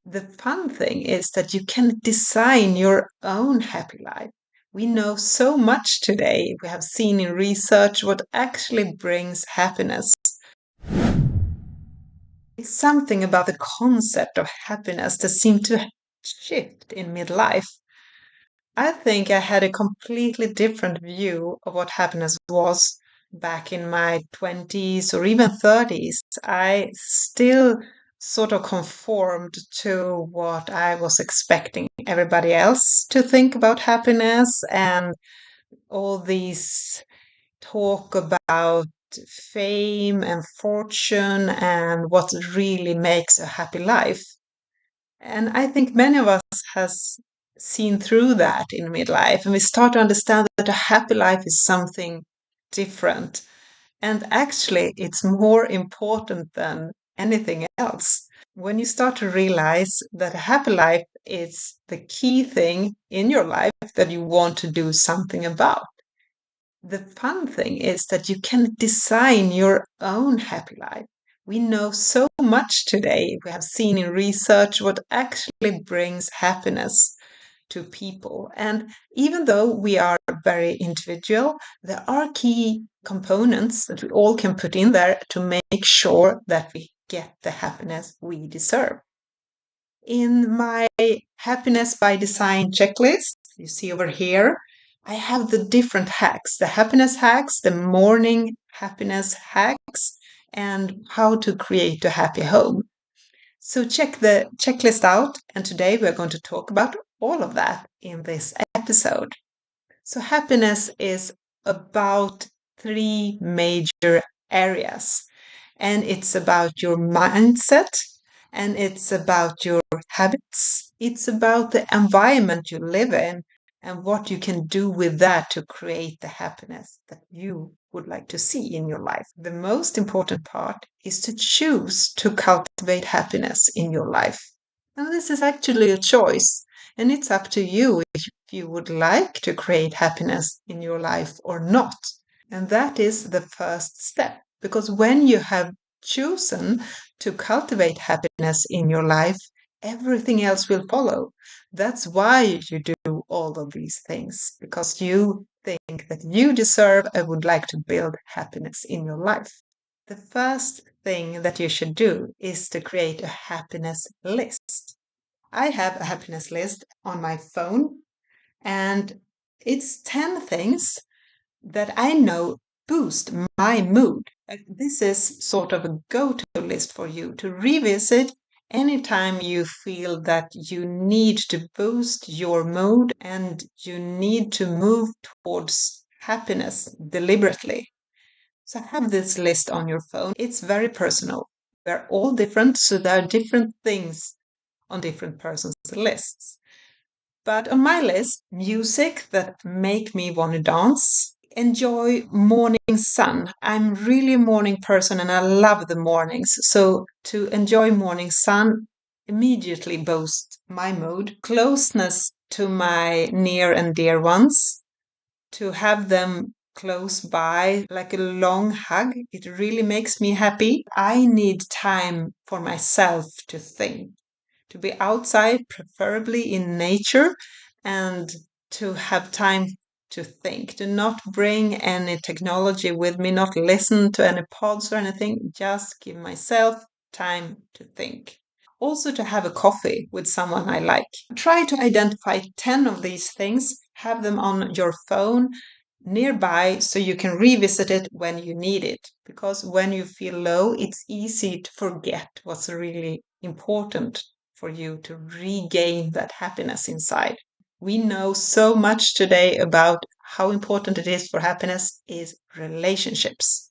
The fun thing is that you can design your own happy life. We know so much today. We have seen in research what actually brings happiness. It's something about the concept of happiness that seemed to shift in midlife. I think I had a completely different view of what happiness was back in my 20s or even 30s. I still sort of conformed to what I was expecting everybody else to think about happiness and all these talk about fame and fortune and what really makes a happy life. And I think many of us has seen through that in midlife, and we start to understand that a happy life is something different. And actually, it's more important than anything else. When you start to realize that a happy life is the key thing in your life that you want to do something about. The fun thing is that you can design your own happy life. We know so much today. We have seen in research what actually brings happiness to people. And even though we are very individual, there are key components that we all can put in there to make sure that we get the happiness we deserve. In my happiness by design checklist, you see over here, I have the different hacks, the happiness hacks, the morning happiness hacks, and how to create a happy home. So check the checklist out, and today we're going to talk about all of that in this episode. So happiness is about three major areas, and it's about your mindset, and it's about your habits, it's about the environment you live in, and what you can do with that to create the happiness that you would like to see in your life. The most important part is to choose to cultivate happiness in your life. And this is actually a choice, and it's up to you if you would like to create happiness in your life or not. And that is the first step. Because when you have chosen to cultivate happiness in your life, everything else will follow. That's why you do all of these things, because you think that you deserve and would like to build happiness in your life. The first thing that you should do is to create a happiness list. I have a happiness list on my phone, and it's 10 things that I know boost my mood. This is sort of a go to list for you to revisit anytime you feel that you need to boost your mood and you need to move towards happiness deliberately. So have this list on your phone. It's very personal. They're all different, so there are different things on different persons' lists. But on my list, music that make me want to dance. Enjoy morning sun. I'm really a morning person and I love the mornings. So to enjoy morning sun immediately boosts my mood. Closeness to my near and dear ones. To have them close by like a long hug, it really makes me happy. I need time for myself to think, to be outside, preferably in nature, and to have time to think, to not bring any technology with me, not listen to any pods or anything, just give myself time to think. Also, to have a coffee with someone I like. Try to identify 10 of these things, have them on your phone nearby so you can revisit it when you need it. Because when you feel low, it's easy to forget what's really important for you to regain that happiness inside. We know so much today about how important it is for happiness is relationships.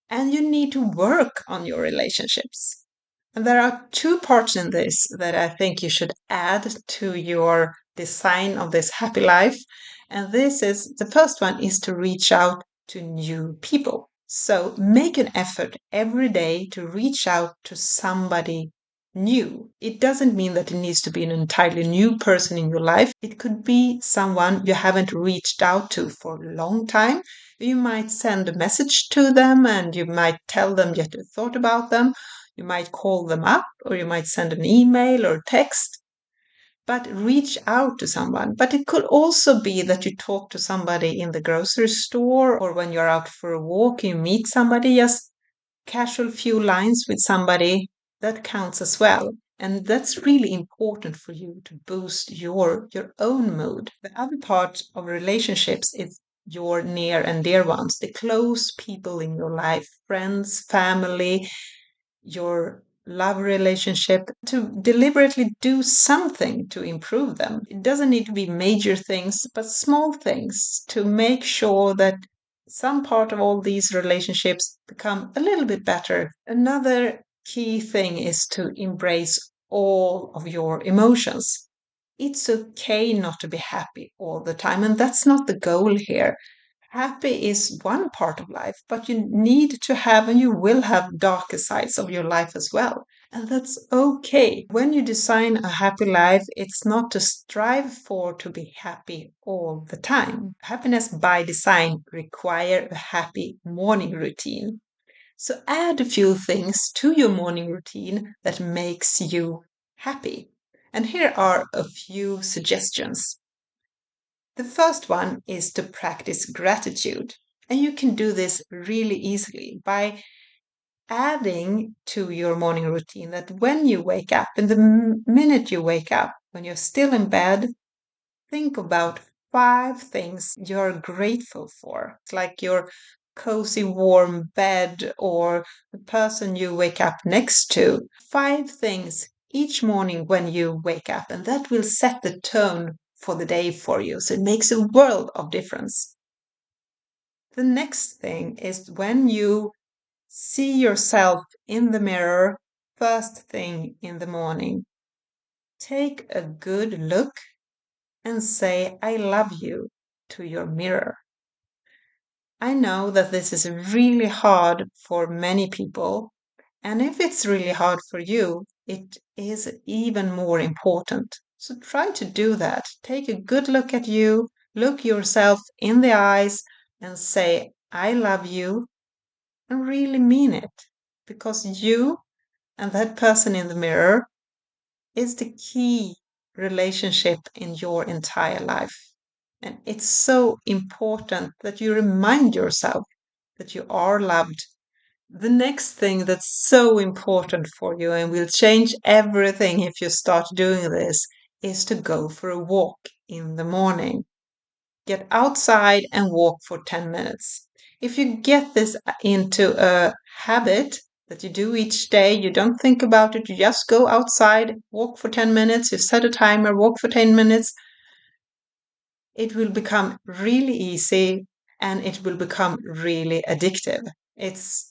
And you need to work on your relationships. And there are two parts in this that I think you should add to your design of this happy life. And this is the first one is to reach out to new people. So make an effort every day to reach out to somebody new. It doesn't mean that it needs to be an entirely new person in your life. It could be someone you haven't reached out to for a long time. You might send a message to them and you might tell them you thought about them. You might call them up, or you might send an email or text, but reach out to someone. But it could also be that you talk to somebody in the grocery store, or when you're out for a walk, you meet somebody, just casual few lines with somebody, that counts as well. And that's really important for you to boost your own mood. The other part of relationships is your near and dear ones, the close people in your life, friends, family, your love relationship, to deliberately do something to improve them. It doesn't need to be major things, but small things to make sure that some part of all these relationships become a little bit better. Another key thing is to embrace all of your emotions. It's okay not to be happy all the time, and that's not the goal here. Happy is one part of life, but you need to have and you will have darker sides of your life as well. And that's okay. When you design a happy life, it's not to strive for to be happy all the time. Happiness by design require a happy morning routine. So add a few things to your morning routine that makes you happy. And here are a few suggestions. The first one is to practice gratitude. And you can do this really easily by adding to your morning routine that when you wake up, in the minute you wake up, when you're still in bed, think about 5 things you're grateful for. It's like your cozy, warm bed or the person you wake up next to. 5 things each morning when you wake up, and that will set the tone for the day for you. So it makes a world of difference. The next thing is when you see yourself in the mirror first thing in the morning, take a good look and say, I love you to your mirror. I know that this is really hard for many people. And if it's really hard for you, it is even more important. So try to do that. Take a good look at you, look yourself in the eyes, and say, I love you, and really mean it. Because you and that person in the mirror is the key relationship in your entire life. And it's so important that you remind yourself that you are loved. The next thing that's so important for you and will change everything if you start doing this is to go for a walk in the morning. Get outside and walk for 10 minutes. If you get this into a habit that you do each day, you don't think about it, you just go outside, walk for 10 minutes, you set a timer, walk for 10 minutes, it will become really easy and it will become really addictive. It's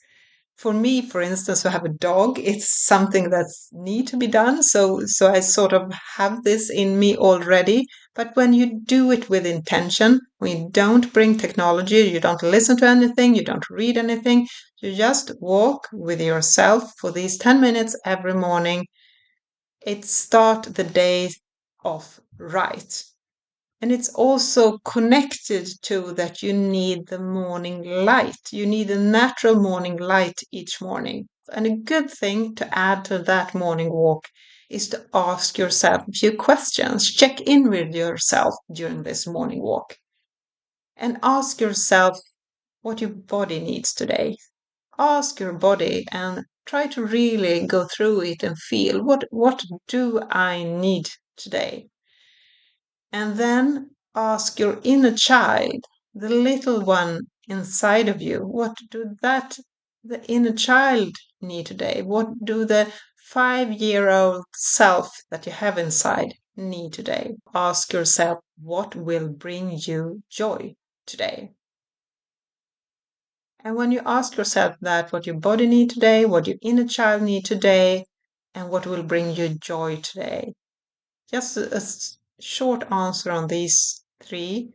for me, for instance, to have a dog, it's something that's need to be done. So I sort of have this in me already. But when you do it with intention, when you don't bring technology, you don't listen to anything, you don't read anything, you just walk with yourself for these 10 minutes every morning. It start the day off right. And it's also connected to that you need the morning light. You need a natural morning light each morning. And a good thing to add to that morning walk is to ask yourself a few questions. Check in with yourself during this morning walk and ask yourself what your body needs today. Ask your body and try to really go through it and feel what do I need today? And then ask your inner child, the little one inside of you, what do the inner child need today? What do the 5-year-old self that you have inside need today? Ask yourself, what will bring you joy today? And when you ask yourself that, what your body need today, what your inner child need today, and what will bring you joy today, just a short answer on these three,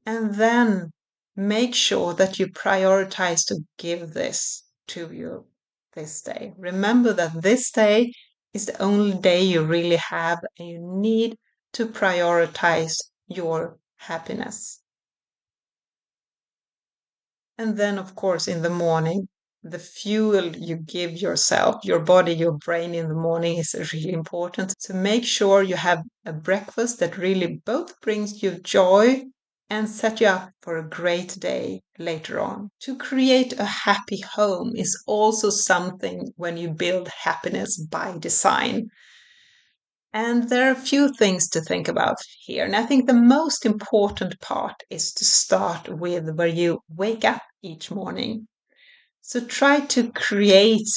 and then make sure that you prioritize to give this to you this day. Remember that this day is the only day you really have, and you need to prioritize your happiness. And then, of course, in the morning, the fuel you give yourself, your body, your brain in the morning is really important. So make sure you have a breakfast that really both brings you joy and set you up for a great day later on. To create a happy home is also something when you build happiness by design. And there are a few things to think about here. And I think the most important part is to start with where you wake up each morning. So try to create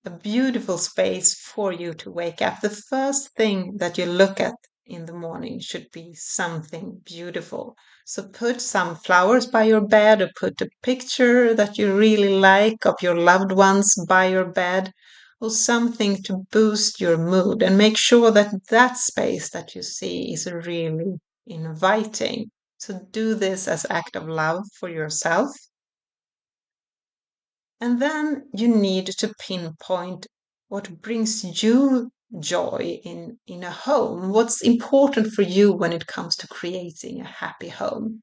a beautiful space for you to wake up. The first thing that you look at in the morning should be something beautiful. So put some flowers by your bed, or put a picture that you really like of your loved ones by your bed, or something to boost your mood, and make sure that that space that you see is really inviting. So do this as act of love for yourself. And then you need to pinpoint what brings you joy in a home. What's important for you when it comes to creating a happy home?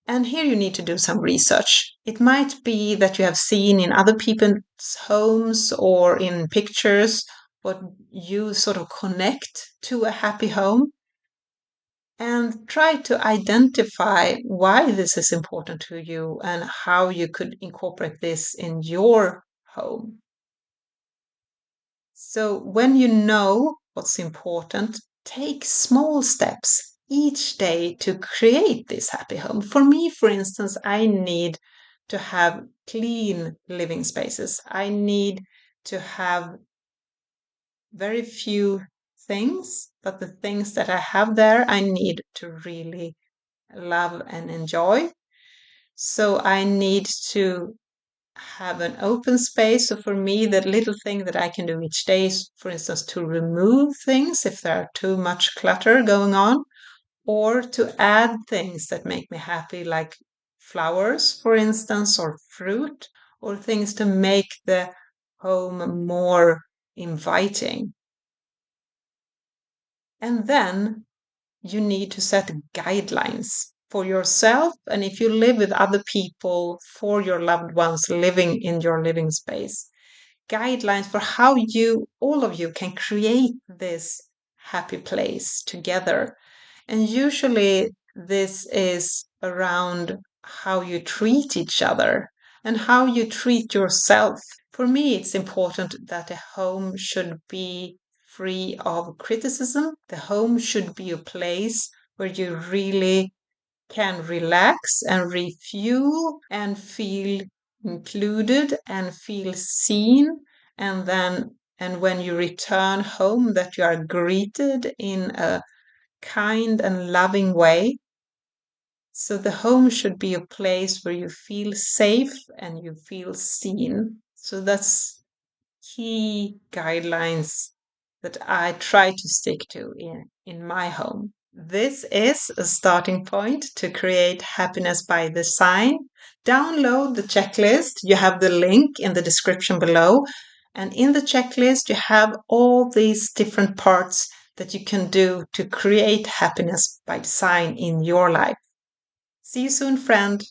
And here you need to do some research. It might be that you have seen in other people's homes or in pictures what you sort of connect to a happy home, and try to identify why this is important to you and how you could incorporate this in your home. So, when you know what's important, take small steps each day to create this happy home. For me, for instance, I need to have clean living spaces. I need to have very few things, but the things that I have there, I need to really love and enjoy. So I need to have an open space. So for me, that little thing that I can do each day is, for instance, to remove things if there are too much clutter going on, or to add things that make me happy, like flowers, for instance, or fruit, or things to make the home more inviting. And then you need to set guidelines for yourself, and if you live with other people, for your loved ones living in your living space, guidelines for how you, all of you, can create this happy place together. And usually this is around how you treat each other and how you treat yourself. For me, it's important that a home should be free of criticism. The home should be a place where you really can relax and refuel and feel included and feel seen. And when you return home, that you are greeted in a kind and loving way. So the home should be a place where you feel safe and you feel seen. So that's key guidelines that I try to stick to in my home. This is a starting point to create happiness by design. Download the checklist. You have the link in the description below. And in the checklist, you have all these different parts that you can do to create happiness by design in your life. See you soon, friend.